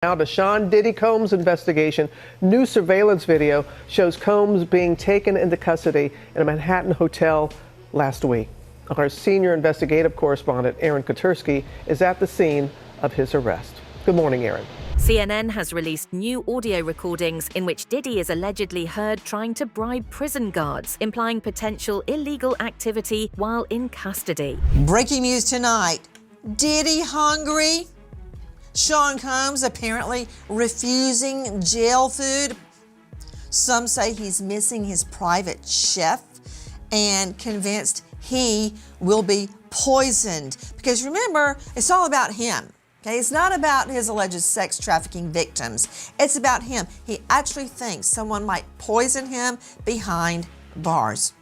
Now to Sean Diddy Combs' investigation. New surveillance video shows Combs being taken into custody in a Manhattan hotel last week. Our senior investigative correspondent, Aaron Kotursky, is at the scene of his arrest. Good morning, Aaron. CNN has released new audio recordings in which Diddy is allegedly heard trying to bribe prison guards, implying potential illegal activity while in custody. Breaking news tonight. Diddy hungry? Sean Combs apparently refusing jail food. Some say he's missing his private chef and convinced he will be poisoned. Because remember, it's all about him. Okay, it's not about his alleged sex trafficking victims. It's about him. He actually thinks someone might poison him behind bars.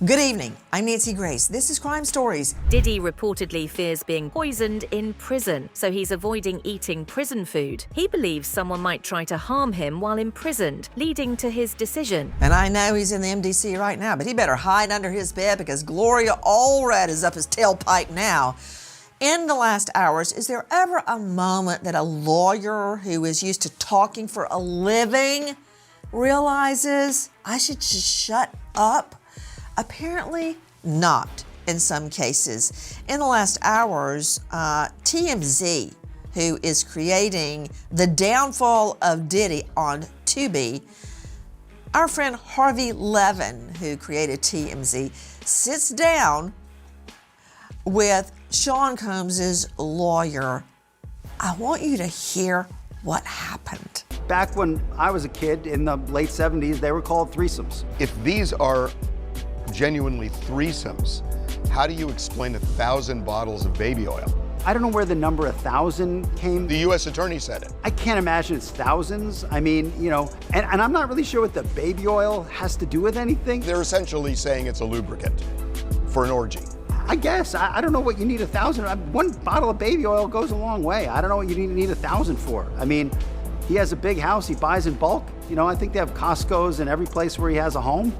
Good evening. I'm Nancy Grace. This is Crime Stories. Diddy reportedly fears being poisoned in prison, so he's avoiding eating prison food. He believes someone might try to harm him while imprisoned, leading to his decision. And I know he's in the MDC right now, but he better hide under his bed because Gloria Allred is up his tailpipe now. In the last hours, is there ever a moment that a lawyer who is used to talking for a living realizes, I should just shut up? Apparently not in some cases. In the last hours, TMZ, who is creating the downfall of Diddy on Tubi, our friend Harvey Levin, who created TMZ, sits down with Sean Combs' lawyer. I want you to hear what happened. Back when I was a kid in the late 70s, they were called threesomes. If these are genuinely threesomes, how do you explain 1,000 bottles of baby oil? I don't know where the number 1,000 came. The U.S. attorney said it. I can't imagine it's thousands. I mean, you know, and I'm not really sure what the baby oil has to do with anything. They're essentially saying it's a lubricant for an orgy. I guess. I don't know what you need 1,000. One bottle of baby oil goes a long way. I don't know what you need 1,000 for. I mean, he has a big house. He buys in bulk. You know, I think they have Costco's in every place where he has a home.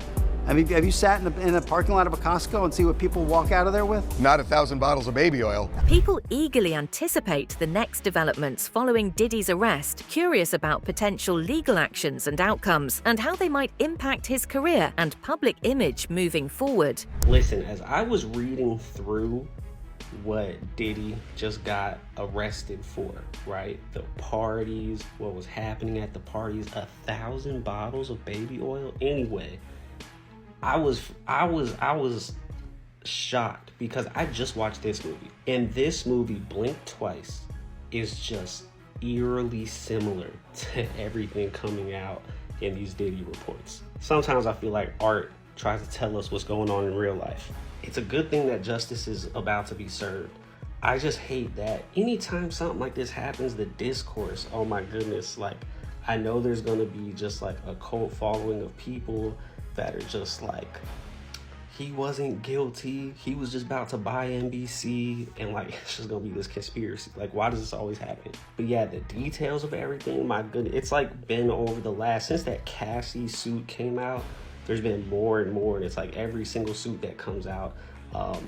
I mean, have you sat in the parking lot of a Costco and see what people walk out of there with? Not 1,000 bottles of baby oil. People eagerly anticipate the next developments following Diddy's arrest, curious about potential legal actions and outcomes, and how they might impact his career and public image moving forward. Listen, as I was reading through what Diddy just got arrested for, right? The parties, what was happening at the parties, 1,000 bottles of baby oil. Anyway, I was shocked because I just watched this movie, and this movie, Blink Twice, is just eerily similar to everything coming out in these Diddy reports. Sometimes I feel like art tries to tell us what's going on in real life. It's a good thing that justice is about to be served. I just hate that anytime something like this happens, the discourse, oh my goodness, like, I know there's gonna be just like a cult following of people that are just like, he wasn't guilty, he was just about to buy NBC, and like, it's just gonna be this conspiracy. Like, why does this always happen? But yeah, the details of everything, my goodness, it's like been over the last, since that Cassie suit came out, there's been more and more, and it's like every single suit that comes out,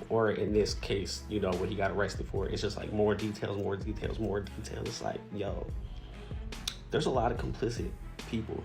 or in this case, you know, when he got arrested for it, it's just like more details, more details, more details. It's like, yo, there's a lot of complicit people,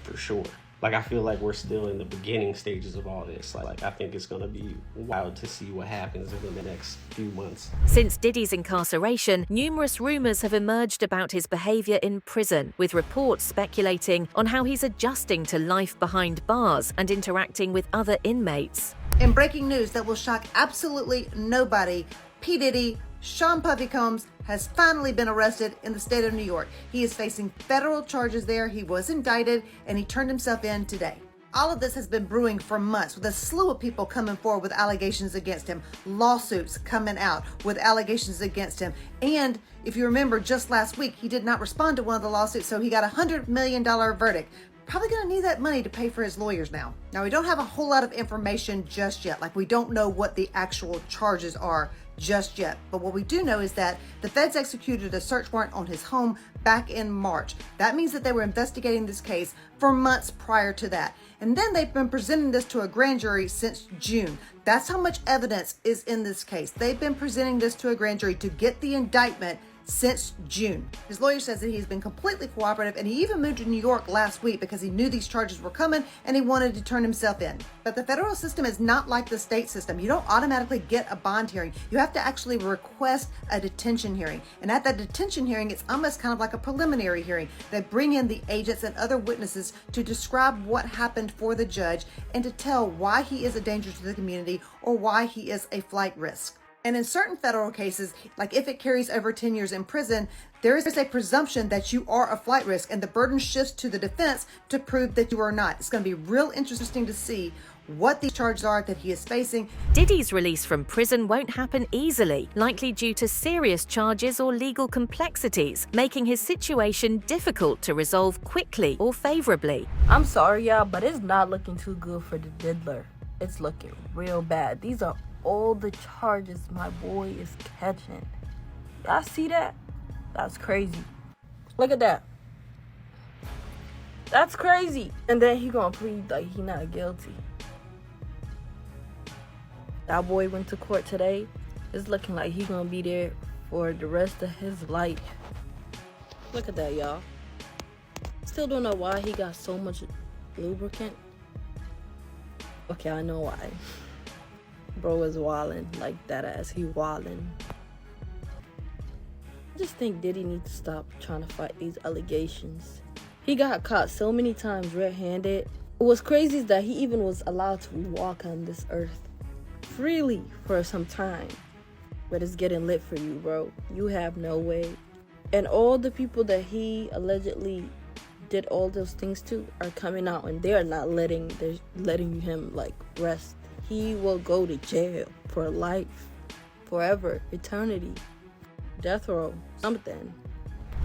for sure. Like, I feel like we're still in the beginning stages of all this. Like, I think it's gonna be wild to see what happens in the next few months. Since Diddy's incarceration, numerous rumors have emerged about his behavior in prison, with reports speculating on how he's adjusting to life behind bars and interacting with other inmates. In breaking news that will shock absolutely nobody, P. Diddy, Sean Puffy Combs, has finally been arrested in the state of New York. He is facing federal charges there. He was indicted and he turned himself in today. All of this has been brewing for months, with a slew of people coming forward with allegations against him, lawsuits coming out with allegations against him. And if you remember, just last week, he did not respond to one of the lawsuits, so he got a $100 million verdict. Probably gonna need that money to pay for his lawyers now. Now, we don't have a whole lot of information just yet. Like, we don't know what the actual charges are just yet. But what we do know is that the feds executed a search warrant on his home back in March. That means that they were investigating this case for months prior to that. And then they've been presenting this to a grand jury since June. That's how much evidence is in this case. They've been presenting this to a grand jury to get the indictment since June. His lawyer says that he's been completely cooperative, and he even moved to New York last week because he knew these charges were coming and he wanted to turn himself in. But the federal system is not like the state system. You don't automatically get a bond hearing. You have to actually request a detention hearing. And at that detention hearing, it's almost kind of like a preliminary hearing. They bring in the agents and other witnesses to describe what happened for the judge and to tell why he is a danger to the community or why he is a flight risk. And in certain federal cases, like if it carries over 10 years in prison, there is a presumption that you are a flight risk, and the burden shifts to the defense to prove that you are not. It's going to be real interesting to see what these charges are that he is facing. Diddy's release from prison won't happen easily, likely due to serious charges or legal complexities, making his situation difficult to resolve quickly or favorably. I'm sorry, y'all, but it's not looking too good for the diddler. It's looking real bad. These are all the charges my boy is catching. Y'all see that? That's crazy. Look at that. That's crazy. And then he gonna plead like he not guilty. That boy went to court today. It's looking like he gonna be there for the rest of his life. Look at that, y'all. Still don't know why he got so much lubricant. Okay, I know why. Bro is wildin', like that ass. He wildin'. I just think Diddy needs to stop trying to fight these allegations. He got caught so many times red-handed. What's crazy is that he even was allowed to walk on this earth freely for some time. But it's getting lit for you, bro. You have no way. And all the people that he allegedly did all those things to are coming out, and they're not letting him like rest. He will go to jail for life, forever, eternity, death row, something.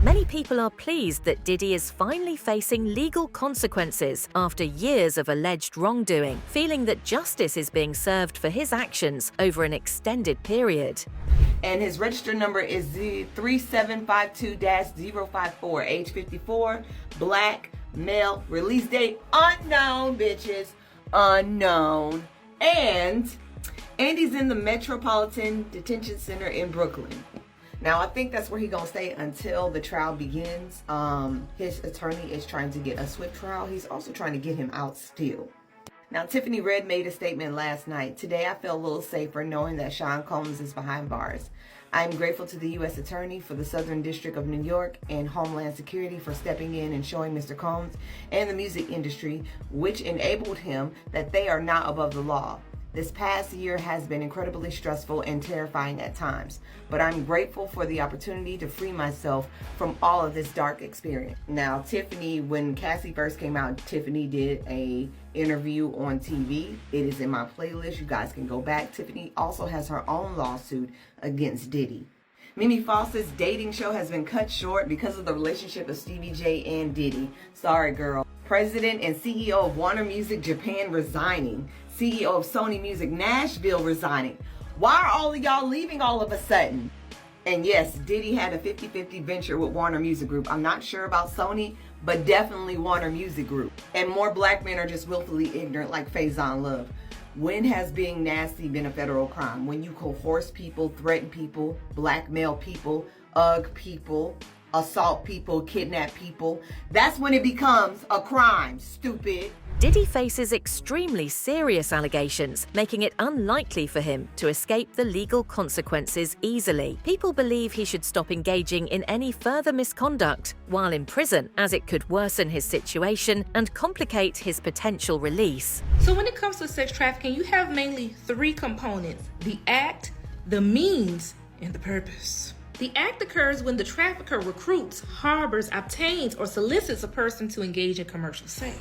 Many people are pleased that Diddy is finally facing legal consequences after years of alleged wrongdoing, feeling that justice is being served for his actions over an extended period. And his registered number is 3752-054, age 54, black, male, release date unknown, bitches, unknown. And he's in the Metropolitan Detention Center in Brooklyn. Now, I think that's where he's gonna stay until the trial begins. His attorney is trying to get a swift trial. He's also trying to get him out still. Now, Tiffany Red made a statement last night. Today, I feel a little safer knowing that Sean Combs is behind bars. I am grateful to the U.S. Attorney for the Southern District of New York and Homeland Security for stepping in and showing Mr. Combs and the music industry, which enabled him, that they are not above the law. This past year has been incredibly stressful and terrifying at times, but I'm grateful for the opportunity to free myself from all of this dark experience. Now, Tiffany, when Cassie first came out, Tiffany did a interview on TV. It is in my playlist. You guys can go back. Tiffany also has her own lawsuit against Diddy. Mimi Fawcett's dating show has been cut short because of the relationship of Stevie J and Diddy. Sorry, girl. President and CEO of Warner Music Japan resigning. CEO of Sony Music Nashville resigning. Why are all of y'all leaving all of a sudden? And yes, Diddy had a 50-50 venture with Warner Music Group. I'm not sure about Sony, but definitely Warner Music Group. And more black men are just willfully ignorant like Faison Love. When has being nasty been a federal crime? When you coerce people, threaten people, blackmail people, people, assault people, kidnap people, that's when it becomes a crime, stupid. Diddy faces extremely serious allegations, making it unlikely for him to escape the legal consequences easily. People believe he should stop engaging in any further misconduct while in prison, as it could worsen his situation and complicate his potential release. So when it comes to sex trafficking, you have mainly three components: the act, the means, and the purpose. The act occurs when the trafficker recruits, harbors, obtains, or solicits a person to engage in commercial sex.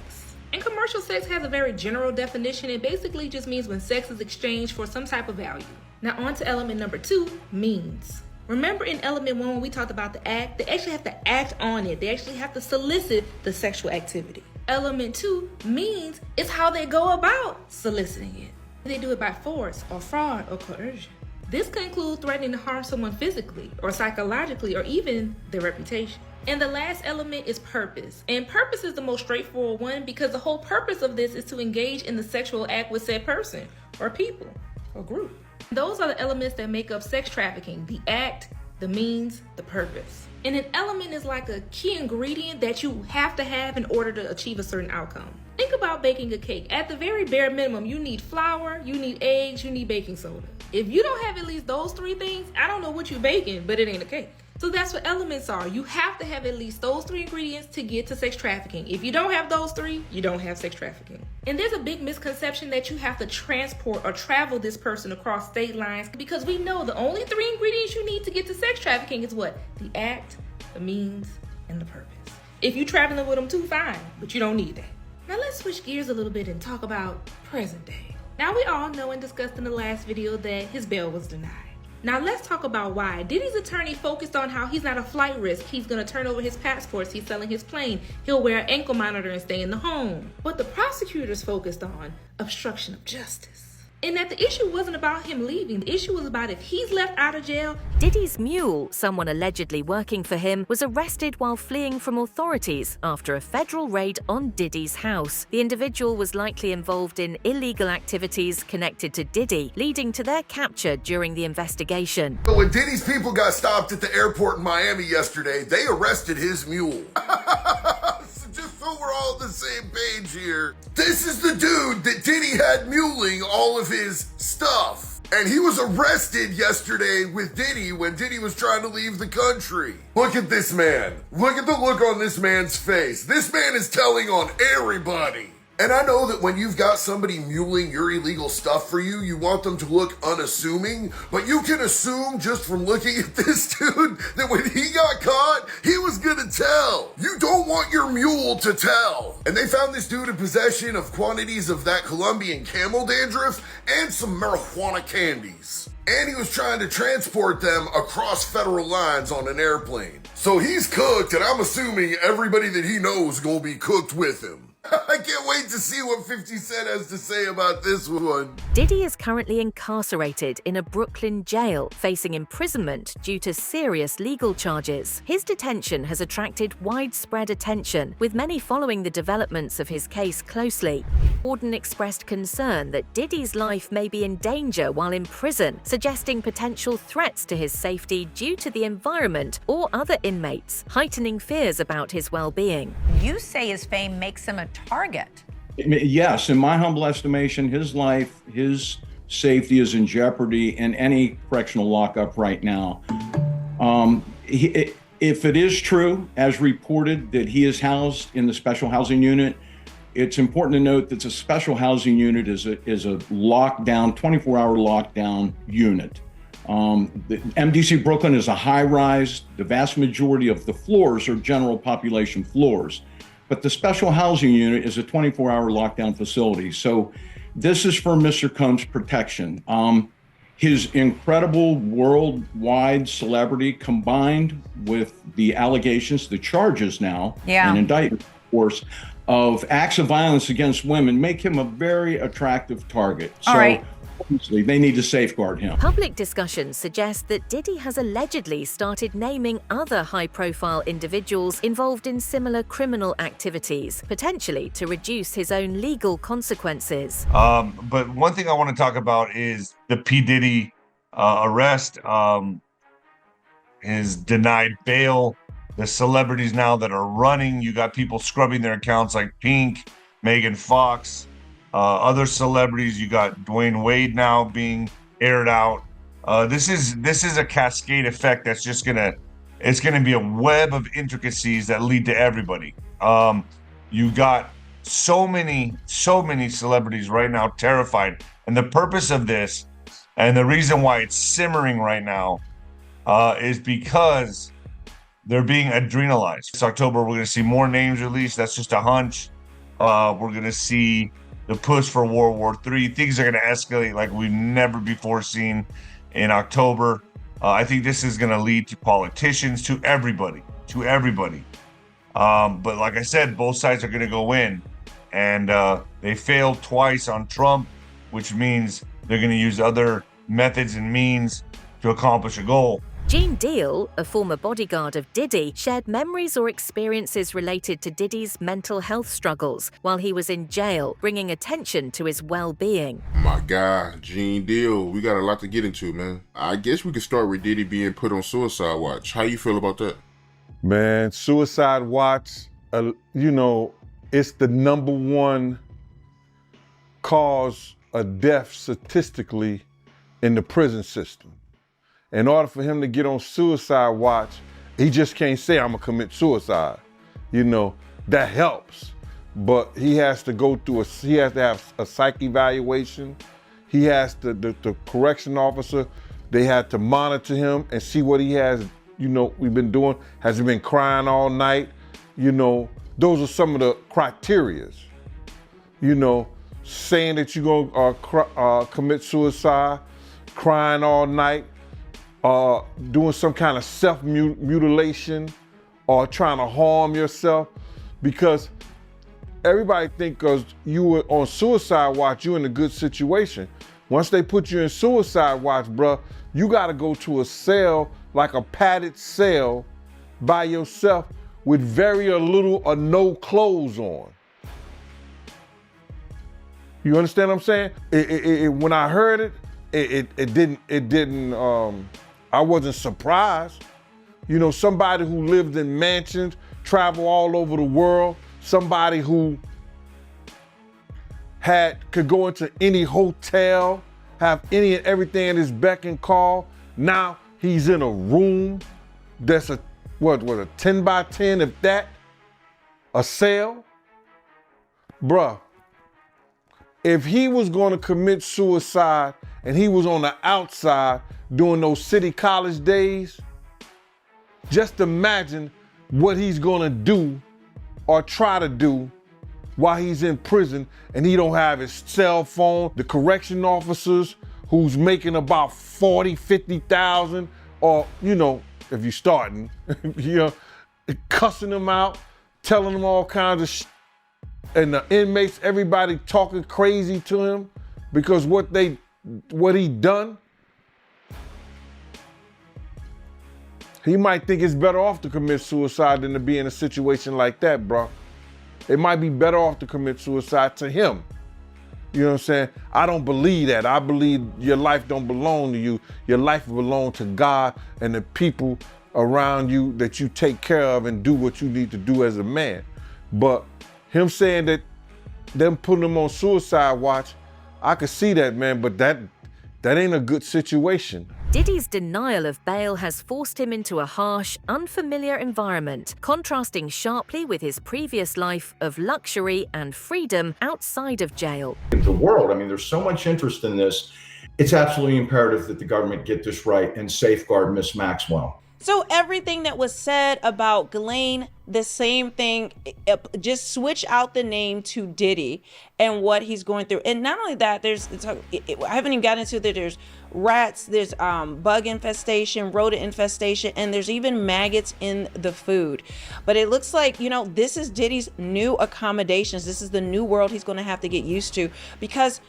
And commercial sex has a very general definition. It basically just means when sex is exchanged for some type of value. Now on to element number 2, means. Remember in element 1 when we talked about the act, they actually have to act on it. They actually have to solicit the sexual activity. Element 2, means, is how they go about soliciting it. They do it by force or fraud or coercion. This can include threatening to harm someone physically or psychologically or even their reputation. And the last element is purpose. And purpose is the most straightforward one because the whole purpose of this is to engage in the sexual act with said person or people or group. Those are the elements that make up sex trafficking: the act, the means, the purpose. And an element is like a key ingredient that you have to have in order to achieve a certain outcome. Think about baking a cake. At the very bare minimum, you need flour, you need eggs, you need baking soda. If you don't have at least those three things, I don't know what you're baking, but it ain't a cake. So that's what elements are. You have to have at least those three ingredients to get to sex trafficking. If you don't have those three, you don't have sex trafficking. And there's a big misconception that you have to transport or travel this person across state lines, because we know the only three ingredients you need to get to sex trafficking is what? The act, the means, and the purpose. If you're traveling with them too, fine, but you don't need that. Now let's switch gears a little bit and talk about present day. Now we all know and discussed in the last video that his bail was denied. Now let's talk about why. Diddy's attorney focused on how he's not a flight risk. He's gonna turn over his passports. He's selling his plane. He'll wear an ankle monitor and stay in the home. But the prosecutors focused on obstruction of justice. And that the issue wasn't about him leaving. The issue was about if he's left out of jail. Diddy's mule, someone allegedly working for him, was arrested while fleeing from authorities after a federal raid on Diddy's house. The individual was likely involved in illegal activities connected to Diddy, leading to their capture during the investigation. But when Diddy's people got stopped at the airport in Miami yesterday, they arrested his mule. Just so we're all on the same page here. This is the dude that Diddy had muling all of his stuff. And he was arrested yesterday with Diddy when Diddy was trying to leave the country. Look at this man. Look at the look on this man's face. This man is telling on everybody. And I know that when you've got somebody muling your illegal stuff for you, you want them to look unassuming, but you can assume just from looking at this dude that when he got caught, he was gonna tell. You don't want your mule to tell. And they found this dude in possession of quantities of that Colombian camel dandruff and some marijuana candies. And he was trying to transport them across federal lines on an airplane. So he's cooked, and I'm assuming everybody that he knows is gonna be cooked with him. I can't wait to see what 50 Cent has to say about this one. Diddy is currently incarcerated in a Brooklyn jail, facing imprisonment due to serious legal charges. His detention has attracted widespread attention, with many following the developments of his case closely. Warden expressed concern that Diddy's life may be in danger while in prison, suggesting potential threats to his safety due to the environment or other inmates, heightening fears about his well-being. You say his fame makes him a target. Yes, in my humble estimation, his life, his safety is in jeopardy in any correctional lockup right now. If it is true, as reported, that he is housed in the special housing unit, it's important to note that the special housing unit is a lockdown, 24-hour lockdown unit. The MDC Brooklyn is a high-rise. The vast majority of the floors are general population floors. But the special housing unit is a 24-hour lockdown facility. So this is for Mr. Combs' protection. His incredible worldwide celebrity combined with the allegations, the charges now, and indictment, of course, of acts of violence against women make him a very attractive target. All right. Obviously, they need to safeguard him. Public discussions suggest that Diddy has allegedly started naming other high-profile individuals involved in similar criminal activities, potentially to reduce his own legal consequences. But one thing I want to talk about is the P. Diddy arrest, his denied bail, the celebrities now that are running. You got people scrubbing their accounts like Pink, Megan Fox, other celebrities. You got Dwayne Wade now being aired out. This is a cascade effect that's just it's gonna be a web of intricacies that lead to everybody. You got so many celebrities right now terrified, and the purpose of this and the reason why it's simmering right now is because they're being adrenalized. This October, we're gonna see more names released. That's just a hunch. We're gonna see the push for World War III. Things are going to escalate like we've never before seen in October. I think this is going to lead to politicians, to everybody. But like I said, both sides are going to go in. And they failed twice on Trump, which means they're going to use other methods and means to accomplish a goal. Gene Deal, a former bodyguard of Diddy, shared memories or experiences related to Diddy's mental health struggles while he was in jail, bringing attention to his well-being. My guy, Gene Deal, we got a lot to get into, man. I guess we could start with Diddy being put on suicide watch. How you feel about that? Man, suicide watch, you know, it's the #1 cause of death statistically in the prison system. In order for him to get on suicide watch, he just can't say, I'm gonna commit suicide. You know, that helps. But he has to go through he has to have a psych evaluation. He has to, the correction officer, they had to monitor him and see what he has, you know, we've been doing. Has he been crying all night? You know, those are some of the criterias. You know, saying that you're gonna commit suicide, crying all night, doing some kind of self-mutilation or trying to harm yourself, because everybody think because you were on suicide watch, you're in a good situation. Once they put you in suicide watch, bruh, you gotta go to a cell, like a padded cell by yourself with very little or no clothes on. You understand what I'm saying? When I heard it, it didn't, I wasn't surprised. You know, somebody who lived in mansions, travel all over the world, somebody who could go into any hotel, have any and everything at his beck and call. Now he's in a room that's a 10 by 10, if that, a cell. Bruh, if he was gonna commit suicide and he was on the outside during those city college days, just imagine what he's gonna do or try to do while he's in prison and he don't have his cell phone. The correction officers who's making about 40, 50,000, or, you know, if you're starting, you know, cussing them out, telling them all kinds of shit. And the inmates, everybody talking crazy to him because what he done. He might think it's better off to commit suicide than to be in a situation like that, bro. It might be better off to commit suicide to him. You know what I'm saying? I don't believe that. I believe your life don't belong to you. Your life belongs to God and the people around you that you take care of and do what you need to do as a man. But him saying that, them putting him on suicide watch, I could see that, man, but that ain't a good situation. Diddy's denial of bail has forced him into a harsh, unfamiliar environment, contrasting sharply with his previous life of luxury and freedom outside of jail. The world, I mean, there's so much interest in this. It's absolutely imperative that the government get this right and safeguard Miss Maxwell. So everything that was said about Ghislaine, the same thing, just switch out the name to Diddy and what he's going through. And not only that, I haven't even gotten into that. There's rats, there's bug infestation, rodent infestation, and there's even maggots in the food. But it looks like, you know, this is Diddy's new accommodations. This is the new world he's going to have to get used to, because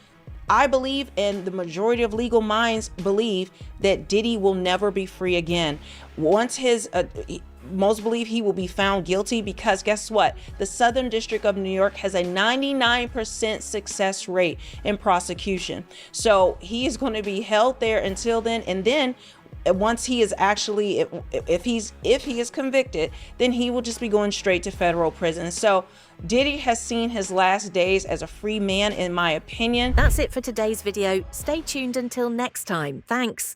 I believe, and the majority of legal minds believe, that Diddy will never be free again. Once most believe he will be found guilty, because guess what? The Southern District of New York has a 99% success rate in prosecution. So he is going to be held there until then. And then once he is actually, if he is convicted, then he will just be going straight to federal prison. So Diddy has seen his last days as a free man, in my opinion. That's it for today's video. Stay tuned until next time. Thanks.